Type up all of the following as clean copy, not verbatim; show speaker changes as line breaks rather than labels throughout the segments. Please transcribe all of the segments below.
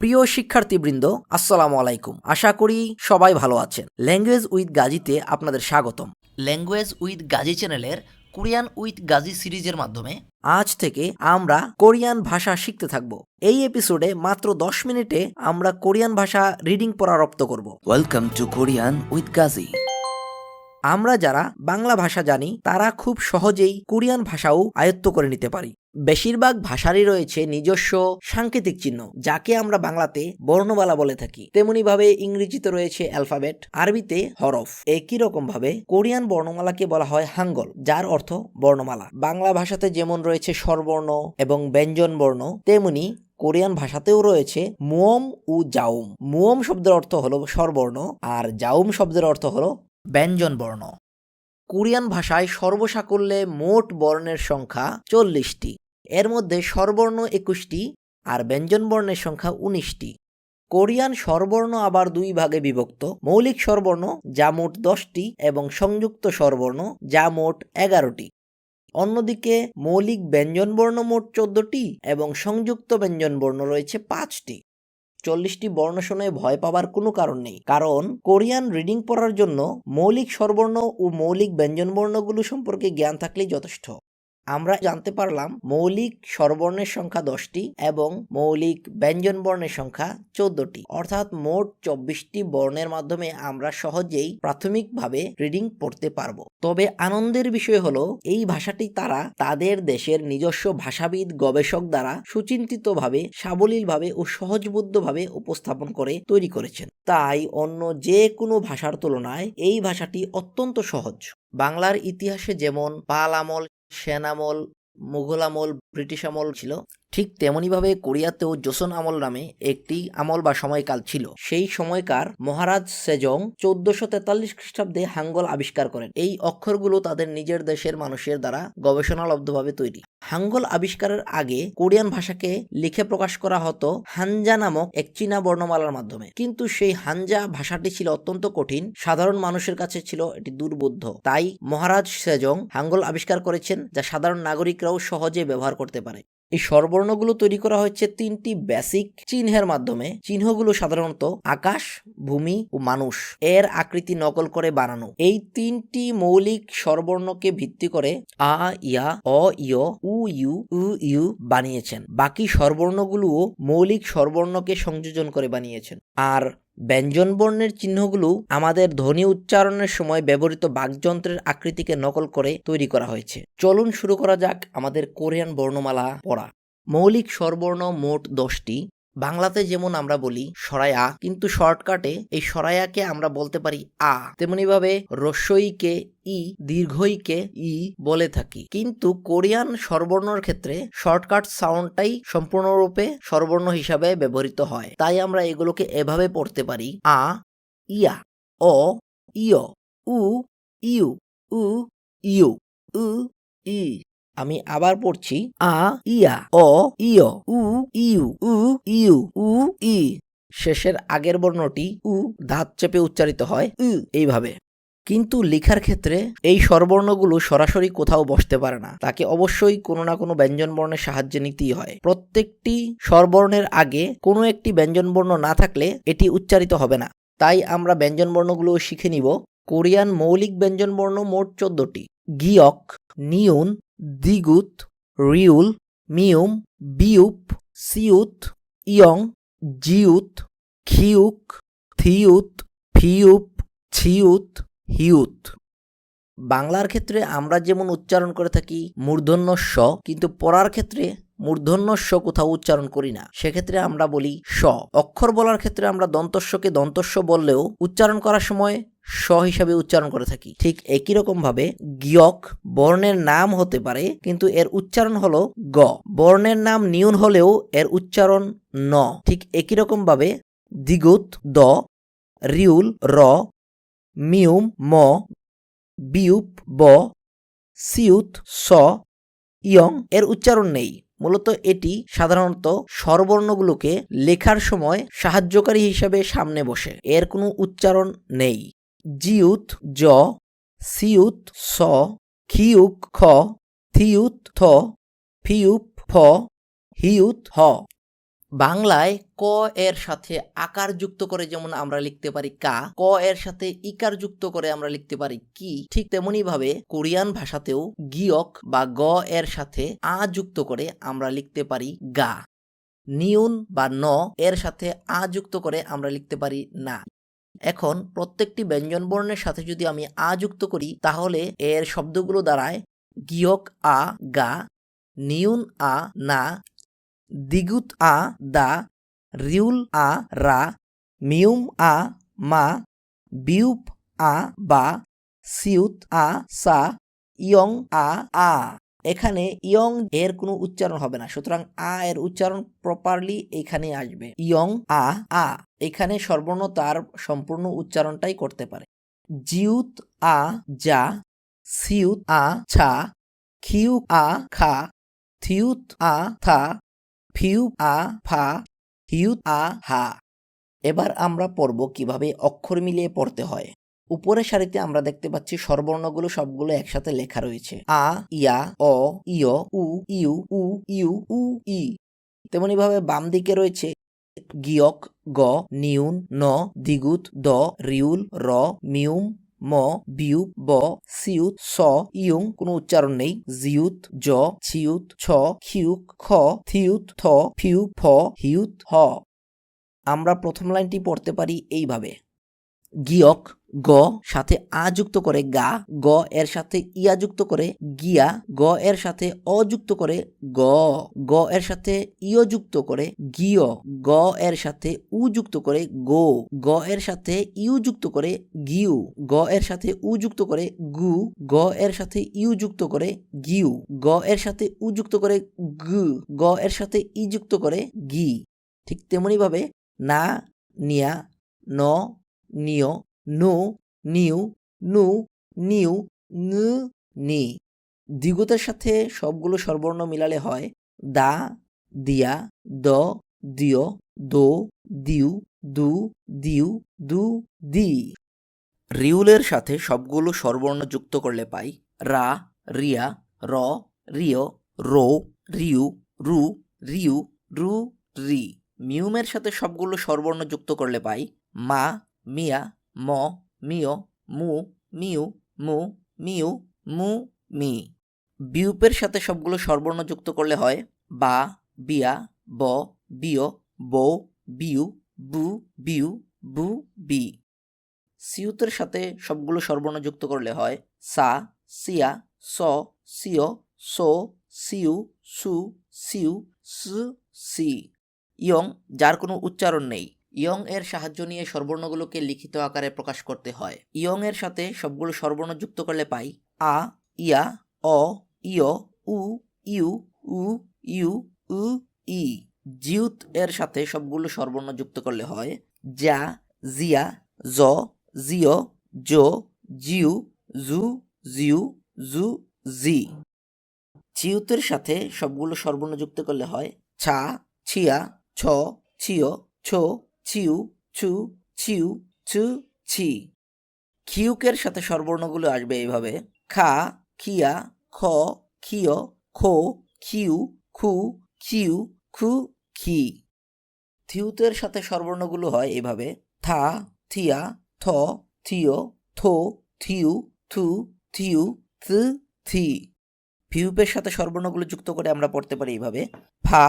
প্রিয় শিক্ষার্থীবৃন্দ, আসসালামু আলাইকুম। আশা করি সবাই ভালো আছেন। ল্যাঙ্গুয়েজ উইথ গাজীতে আপনাদের স্বাগতম। ল্যাঙ্গুয়েজ উইথ গাজী চ্যানেলের কোরিয়ান উইথ গাজী সিরিজের মাধ্যমে আজ থেকে আমরা কোরিয়ান ভাষা শিখতে থাকব। এই এপিসোডে মাত্র 10 মিনিটে আমরা কোরিয়ান ভাষা রিডিং পড়া রপ্ত করব। Welcome to Korean with Gazi. আমরা যারা বাংলা ভাষা জানি তারা খুব সহজেই কোরিয়ান ভাষাও আয়ত্ত করে নিতে পারি। বেশিরভাগ ভাষারই রয়েছে নিজস্ব সাংকেতিক চিহ্ন, যাকে আমরা বাংলাতে বর্ণমালা বলে থাকি। তেমনি ভাবে ইংরেজিতে রয়েছে অ্যালফাবেট, আরবিতে হরফ। একই রকম ভাবে কোরিয়ান বর্ণমালাকে বলা হয় হাঙ্গল, যার অর্থ বর্ণমালা। বাংলা ভাষাতে যেমন রয়েছে স্বরবর্ণ এবং ব্যঞ্জন বর্ণ, তেমনি কোরিয়ান ভাষাতেও রয়েছে মুয়ম ও জাউম। মুয়ম শব্দের অর্থ হলো স্বরবর্ণ আর জাউম শব্দের অর্থ হলো ব্যঞ্জন বর্ণ। কোরিয়ান ভাষায় সর্বসাকল্যে মোট বর্ণের সংখ্যা 40টি। এর মধ্যে স্বরবর্ণ 21টি আর ব্যঞ্জন বর্ণের সংখ্যা 19টি। কোরিয়ান স্বরবর্ণ আবার দুই ভাগে বিভক্ত: মৌলিক স্বরবর্ণ যা মোট 10টি এবং সংযুক্ত স্বরবর্ণ যা মোট 11টি। অন্যদিকে মৌলিক ব্যঞ্জনবর্ণ মোট 14টি এবং সংযুক্ত ব্যঞ্জনবর্ণ রয়েছে 5টি। 40টি বর্ণ শুনে ভয় পাবার কোনো কারণ নেই, কারণ কোরিয়ান রিডিং পড়ার জন্য মৌলিক স্বরবর্ণ ও মৌলিক ব্যঞ্জনবর্ণগুলো সম্পর্কে জ্ঞান থাকলেই যথেষ্ট। আমরা জানতে পারলাম মৌলিক স্বরবর্ণের সংখ্যা 10টি এবং মৌলিক ব্যঞ্জনবর্ণের সংখ্যা 14টি, অর্থাৎ মোট 24টি বর্ণের মাধ্যমে আমরা সহজেই প্রাথমিকভাবে রিডিং পড়তে পারবো। তবে আনন্দের বিষয় হলো এই ভাষাটি তারা তাদের দেশের নিজস্ব ভাষাবিদ গবেষক দ্বারা সুচিন্তিতভাবে, সাবলীলভাবে ও সহজবোধ্যভাবে উপস্থাপন করে তৈরি করেছেন। তাই অন্য যে কোনো ভাষার তুলনায় এই ভাষাটি অত্যন্ত সহজ। বাংলার ইতিহাসে যেমন পাল আমল, সেন আমল, মুঘল আমল, ব্রিটিশ আমল ছিল, ঠিক তেমনিভাবে কোরিয়াতেও জোসন আমল নামে একটি আমল বা সময়কাল ছিল। সেই সময়কার মহারাজ সেজং 1443 খ্রিস্টাব্দে হাঙ্গল আবিষ্কার করেন। এই অক্ষরগুলো তাদের নিজের দেশের মানুষের দ্বারা গবেষণালব্ধভাবে তৈরি। হাঙ্গল আবিষ্কারের আগে কোরিয়ান ভাষাকে লিখে প্রকাশ করা হতো হানজা নামক এক চীনা বর্ণমালার মাধ্যমে, কিন্তু সেই হানজা ভাষাটি ছিল অত্যন্ত কঠিন, সাধারণ মানুষের কাছে ছিল এটি দুর্বোধ্য। তাই মহারাজ সেজং হাঙ্গল আবিষ্কার করেছেন, যা সাধারণ নাগরিকরাও সহজে ব্যবহার করতে পারে। এই স্বরবর্ণগুলো তৈরি করা হচ্ছে 3টি বেসিক চিহ্নের মাধ্যমে। চিহ্নগুলো সাধারণত আকাশ, ভূমি ও মানুষ এর আকৃতি নকল করে বানানো। এই 3টি মৌলিক স্বরবর্ণকে ভিত্তি করে আ, ইয়া, অ, ইয়, উ, ইউ, উ, ইউ বানিয়েছেন। বাকি স্বরবর্ণগুলোও মৌলিক স্বরবর্ণকে সংযোজন করে বানিয়েছেন। আর ব্যঞ্জন বর্ণের চিহ্নগুলো আমাদের ধ্বনি উচ্চারণের সময় ব্যবহৃত বাকযন্ত্রের আকৃতিকে নকল করে তৈরি করা হয়েছে। চলুন শুরু করা যাক আমাদের কোরিয়ান বর্ণমালা পড়া। মৌলিক স্বরবর্ণ মোট 10টি। বাংলাতে যেমন আমরা বলি সরায়া, কিন্তু শর্টকাটে এই সরায়াকে আমরা বলতে পারি আ। তেমনিভাবে রস্বইকে ই, দীর্ঘইকে ই বলে থাকি। কিন্তু কোরিয়ান স্বরবর্ণের ক্ষেত্রে শর্টকাট সাউন্ডটাই সম্পূর্ণরূপে স্বরবর্ণ হিসাবে ব্যবহৃত হয়। তাই আমরা এগুলোকে এভাবে পড়তে পারি: আ, ইয়া, অ, ইয়, উ, ইউ, উ, ইউ, উ, ই। আমি আবার পড়ছি: আ, ইয়া, অ, ইয়, উ, ইউ, উ, ইউ, উ, ই। শেষের আগের বর্ণটি উ দাঁত চেপে উচ্চারিত হয় এইভাবে। কিন্তু লেখার ক্ষেত্রে এই স্বরবর্ণগুলো সরাসরি কোথাও বসতে পারে না, তাকে অবশ্যই কোনো না কোনো ব্যঞ্জন বর্ণের সাহায্যে নিতেই হয়। প্রত্যেকটি স্বরবর্ণের আগে কোনো একটি ব্যঞ্জন বর্ণ না থাকলে এটি উচ্চারিত হবে না। তাই আমরা ব্যঞ্জন বর্ণগুলো শিখে নিব। কোরিয়ান মৌলিক ব্যঞ্জন বর্ণ মোট 14টি: গিয়ক, নিউন, দিগুত, রিউল, মিউম, বিউপ, সিউত, ইয়ং, জিউত, খিউক, থিউত, ফিউপ, ছিউত, হিউত। বাংলার ক্ষেত্রে আমরা যেমন উচ্চারণ করে থাকি মূর্ধন্য স, কিন্তু পড়ার ক্ষেত্রে মূর্ধন্য স কোথাও উচ্চারণ করি না, সেক্ষেত্রে আমরা বলি স। অক্ষর বলার ক্ষেত্রে আমরা দন্তস্বকে দন্তস্ব বললেও উচ্চারণ করার সময় স হিসাবে উচ্চারণ করে থাকি। ঠিক একই রকম ভাবে গিয়ক বর্ণের নাম হতে পারে, কিন্তু এর উচ্চারণ হলো গ। বর্ণের নাম নিউন হলেও এর উচ্চারণ ন। ঠিক একই রকম ভাবে দিগুত দ, রিউল র, মিউম ম, বিউপ ব, সিউত স, ইয়ং এর উচ্চারণ নেই। মূলত এটি সাধারণত স্বরবর্ণগুলোকে লেখার সময় সাহায্যকারী হিসাবে সামনে বসে, এর কোনো উচ্চারণ নেই। জিউত জ, সিউত স, খিউক খ, থিউত থ, ফিউপ ফ, হিউত হ। বাংলায় ক এর সাথে আকার যুক্ত করে যেমন আমরা লিখতে পারি কা, ক এর সাথে ইকার যুক্ত করে আমরা লিখতে পারি কি, ঠিক তেমনি ভাবে কোরিয়ান ভাষাতেও গিয়ক বা গ এর সাথে আ যুক্ত করে আমরা লিখতে পারি গা। নিউন বা ন এর সাথে আ যুক্ত করে আমরা লিখতে পারি না। এখন প্রত্যেকটি ব্যঞ্জন বর্ণের সাথে যদি আমি আ যুক্ত করি তাহলে এর শব্দগুলো দাঁড়ায় গিয়ক আ গা, নিউন আ না, দ্বিগুত আ দা, রিউল আ রা, মিউম আ মা, বিউপ আ বা, সিউত আ সা, ইয়ং আ আ। এখানে ইয়ং এর কোনো উচ্চারণ হবে না, সুতরাং আ এর উচ্চারণ প্রপারলি এখানে আসবে ইয়ং আ আ। এখানে সর্বর্ণ তার সম্পূর্ণ উচ্চারণটাই করতে পারে। জিউত আ যা, সিউত আ ছা, খিউক আ খা, থিউত আ থা, ফিউপ আ ফা, হিউত আ হা। এবার আমরা পড়ব কিভাবে অক্ষর মিলিয়ে পড়তে হয়। উপরের সারিতে আমরা দেখতে পাচ্ছি স্বরবর্ণগুলো সবগুলো একসাথে লেখা রয়েছে আ, ইয়া, অ, ইয়, উ, ইউ, উ, ইউ, উ, ই। তেমনি ভাবে বাম দিকে রয়েছে গিয়ক, গ, নিউন, ন, দ্বিগুত, দ, রিউল, র, মিউম, ম, বিউপ, ব, সিউত, স, ইয়ুং কোনো উচ্চারণ নেই, জিউত, জ, ছিউত, ছ, খিউক, খ, থিউত, থ, ফিউ, ফ, হিউত, হ। আমরা প্রথম লাইনটি পড়তে পারি এইভাবে গিয়ক গ সাথে আ যুক্ত করে গা, গ এর সাথে ইয়া যুক্ত করে গিয়া, গ এর সাথে অ যুক্ত করে গ, গ এর সাথে ইয় যুক্ত করে গিয়, গ এর সাথে উ যুক্ত করে গো, গ এর সাথে ইউ যুক্ত করে গিউ, গ এর সাথে উ যুক্ত করে গু, গ এর সাথে ইউ যুক্ত করে গিউ, গ এর সাথে উ যুক্ত করে গু, গ এর সাথে ই যুক্ত করে গি। ঠিক তেমনি ভাবে না, নিয়া, ন, নিয়, নু, নিউ, নু, নিউ, নু, নি। দ্বিগুতের সাথে সবগুলো স্বরবর্ণ মিলালে হয় দা, দিয়া, দ, দিয়, দো, দিউ, দু, দিউ, দু, দি। রিউলের সাথে সবগুলো স্বরবর্ণ যুক্ত করলে পাই রা, রিয়া, র, রিয়, রো, রিউ, রু, রিউ, রু, রি। মিউমের সাথে সবগুলো স্বরবর্ণ যুক্ত করলে পাই মা, মিয়া, ম, মিয়, মু, মিউ, মু, মিউ, মু, মি। বিউপের সাথে সবগুলো স্বরবর্ণ যুক্ত করলে হয় বা, বিয়া, ব, বিয়, বো, বিউ, বু, বিউ, বু, বি। সিউতের সাথে সবগুলো স্বরবর্ণ যুক্ত করলে হয় সা, সিয়া, স, সিয়, সো, সিউ, সু, সিউ, সু, সি। ইয়ং যার কোনো উচ্চারণ নেই, ইয়ং এর সাহায্য নিয়ে স্বরবর্ণগুলোকে লিখিত আকারে প্রকাশ করতে হয়। ইয়ং এর সাথে সবগুলো স্বরবর্ণ যুক্ত করলে পাই আ, ইয়া, অ, ইয়, উ, ইউ, উ, ইউ, উ, ই। জিউত এর সাথে সবগুলো স্বরবর্ণ যুক্ত করলে হয় যা, জিয়া, জ, জিয়, জো, জিউ, জু, জিউ, জু, জি। চিউতের সাথে সবগুলো স্বরবর্ণ যুক্ত করলে হয় ছা, ছিয়া, ছ, ছিয়, ছো, ছিউ, ছু, ছিউ, ছু, ছি। খিউকের সাথে স্বরবর্ণগুলো আসবে এইভাবে খা, খিয়া, খ, খিয়, খো, খিউ, খু, খিউ, খু, খি। থিউতের সাথে স্বরবর্ণগুলো হয় এইভাবে থা, থিয়া, থ, থিয়, থো, থিউ, থু, থিউ, থু, থি। ফিউপের সাথে স্বরবর্ণগুলো যুক্ত করে আমরা পড়তে পারি এইভাবে ফা,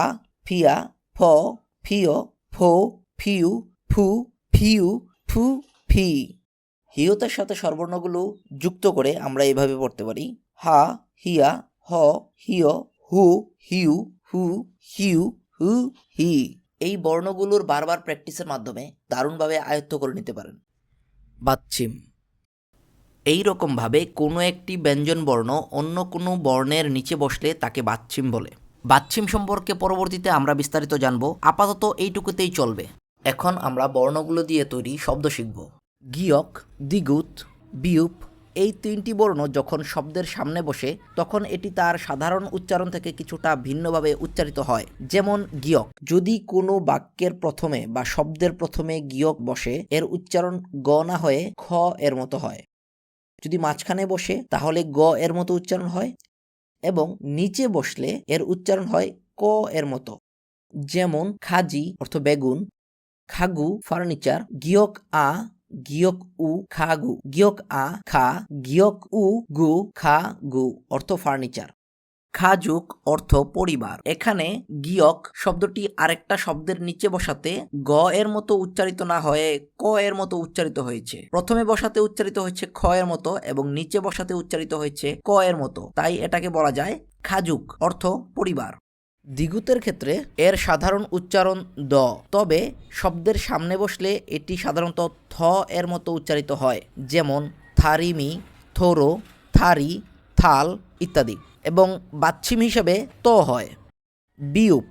ফিয়া, ফ, ফিয়, ফো, ফিউ, ফু, ফিউ, ফু, ফি। হিয়তের সাথে স্বরবর্ণগুলো যুক্ত করে আমরা এইভাবে পড়তে পারি হা, হিয়া, হ, হিয়, হু, হিউ, হু, হিউ, হু, হি। এই বর্ণগুলোর বারবার প্র্যাকটিসের মাধ্যমে দারুণভাবে আয়ত্ত করে নিতে পারেন। বাচ্চিম এই রকমভাবে কোনো একটি ব্যঞ্জন বর্ণ অন্য কোনো বর্ণের নিচে বসলে তাকে বাচ্চিম বলে। বাচ্চিম সম্পর্কে পরবর্তীতে আমরা বিস্তারিত জানব, আপাতত এইটুকুতেই চলবে। এখন আমরা বর্ণগুলো দিয়ে তৈরি শব্দ শিখব। গিয়ক, দ্বিগুত, বিউপ এই তিনটি বর্ণ যখন শব্দের সামনে বসে তখন এটি তার সাধারণ উচ্চারণ থেকে কিছুটা ভিন্নভাবে উচ্চারিত হয়। যেমন গিয়ক, যদি কোনো বাক্যের প্রথমে বা শব্দের প্রথমে গিয়ক বসে এর উচ্চারণ গ না হয়ে খ এর মতো হয়। যদি মাঝখানে বসে তাহলে গ এর মতো উচ্চারণ হয় এবং নিচে বসলে এর উচ্চারণ হয় ক এর মতো। যেমন খাজি অর্থ বেগুন, খাগু ফার্নিচার, গিয়ক আ গিয়ক উ খাগু, গিয়ক আ খা গিয়ক উ গু খা গু অর্থ ফার্নিচার। খাজুক অর্থ পরিবার। এখানে গিয়ক শব্দটি আরেকটা শব্দের নিচে বসাতে গ এর মতো উচ্চারিত না হয়ে ক এর মতো উচ্চারিত হয়েছে। প্রথমে বসাতে উচ্চারিত হয়েছে খ এর মতো এবং নিচে বসাতে উচ্চারিত হয়েছে ক এর মতো, তাই এটাকে বলা যায় খাজুক অর্থ পরিবার। দ্বিগুতের ক্ষেত্রে এর সাধারণ উচ্চারণ দ, তবে শব্দের সামনে বসলে এটি সাধারণত থ এর মতো উচ্চারিত হয়, যেমন থারিমি, থোরো, থারি, থাল ইত্যাদি, এবং বাচ্ছিম হিসাবে ত হয়। বিউপ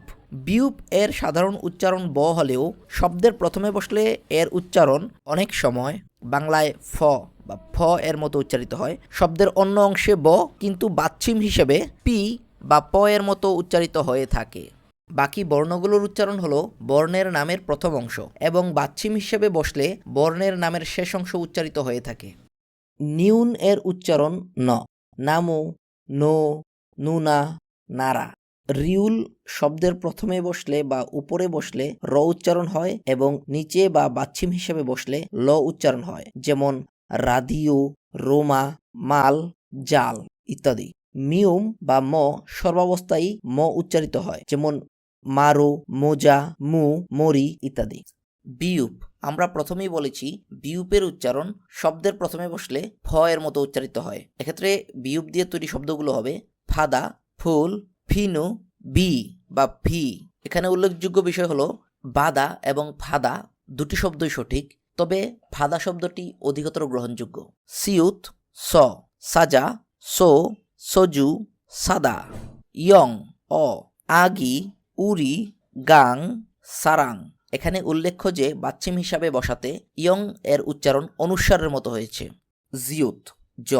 বিউপ এর সাধারণ উচ্চারণ ব হলেও শব্দের প্রথমে বসলে এর উচ্চারণ অনেক সময় বাংলায় ফ বা ফ এর মতো উচ্চারিত হয়। শব্দের অন্য অংশে ব কিন্তু বাচ্ছিম হিসেবে পি বা প এর মতো উচ্চারিত হয়ে থাকে। বাকি বর্ণগুলোর উচ্চারণ হলো বর্ণের নামের প্রথম অংশ এবং বাচ্ছিম হিসেবে বসলে বর্ণের নামের শেষ অংশ উচ্চারিত হয়ে থাকে। নিউন এর উচ্চারণ ন, নামু, নো, নুনা, নারা। রিউল শব্দের প্রথমে বসলে বা উপরে বসলে র উচ্চারণ হয় এবং নিচে বা বাচ্ছিম হিসেবে বসলে ল উচ্চারণ হয়, যেমন রাদিও, রোমা, মাল, জাল ইত্যাদি। মিউম বা ম সর্বাবস্থায় ম উচ্চারিত হয়, যেমন মারো, মোজা, মু, মরি ইত্যাদি। বিউপ আমরা প্রথমেই বলেছি বিউপের উচ্চারণ শব্দের প্রথমে বসলে ফ এর মতো উচ্চারিত হয়। এক্ষেত্রে বিউপ দিয়ে তৈরি শব্দগুলো হবে ফাদা, ফুল, ফিনু, বি বা ফি। এখানে উল্লেখযোগ্য বিষয় হলো বাদা এবং ফাদা দুটি শব্দই সঠিক, তবে ফাদা শব্দটি অধিকতর গ্রহণযোগ্য। সিউত, স, সাজা, সো, সজু, সাদা। ইয়ং, অ, আগি, উরি, গাং, সারাং। এখানে উল্লেখ্য যে বাচ্ছিম হিসাবে বসাতে ইয়ং এর উচ্চারণ অনুস্বারের মতো হয়েছে। জিউত, জ,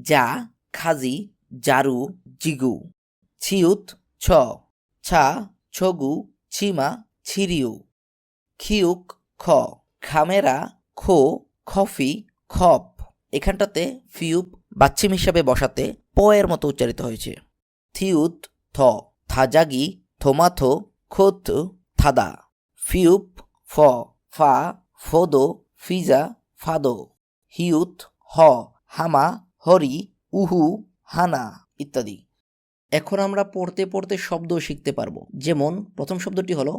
যা, খাজি, জারু, জিগু। ছিউত, ছ, ছা, ছগু, ছিমা, ছিরিউ। খিউক, খ, খামেরা, খো, খফি, খপ। এখানটাতে ফিউপ বাচ্ছিম হিসাবে বসাতে প এর মতো উচ্চারিত হয়েছে। থিউত, থ, থাজাগি, থোমাথো, খোত, থাদা। ফিউপ, ফ, ফা, ফোদো, ফিজা, ফাদো। হিউত, হ, হামা, হরি, উহু, হানা ইত্যাদি। এখন আমরা পড়তে পড়তে শব্দ শিখতে পারবো। যেমন প্রথম শব্দটি হলো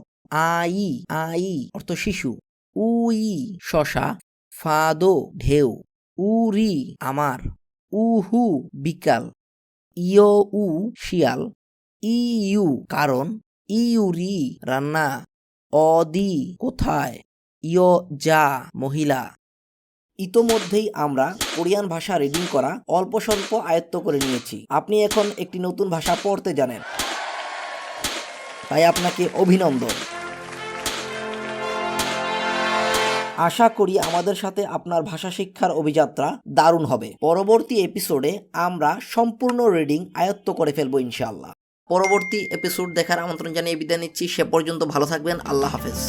আই, আই অর্থ শিশু। উই শশা, ফাদো ঢেউ, উরি আমার, উহু বিকাল, ইয় উ শিয়াল, ইউ কারণ, ইউরি রান্না, অদি কোথায়, ইয় যা মহিলা। ইতোমধ্যেই আমরা কোরিয়ান ভাষা রিডিং করা অল্প স্বল্প আয়ত্ত করে নিয়েছি। আপনি এখন একটি নতুন ভাষা পড়তে জানেন, তাই আপনাকে অভিনন্দন। আশা করি আমাদের সাথে আপনার ভাষা শিক্ষার অভিযাত্রা দারুণ হবে। পরবর্তী এপিসোডে আমরা সম্পূর্ণ রিডিং আয়ত্ত করে ফেলবো ইনশাআল্লাহ। পরবর্তী এপিসোড দেখার আমন্ত্রণ জানিয়ে বিদায় নিচ্ছি। সে পর্যন্ত ভালো থাকবেন। আল্লাহ হাফেজ।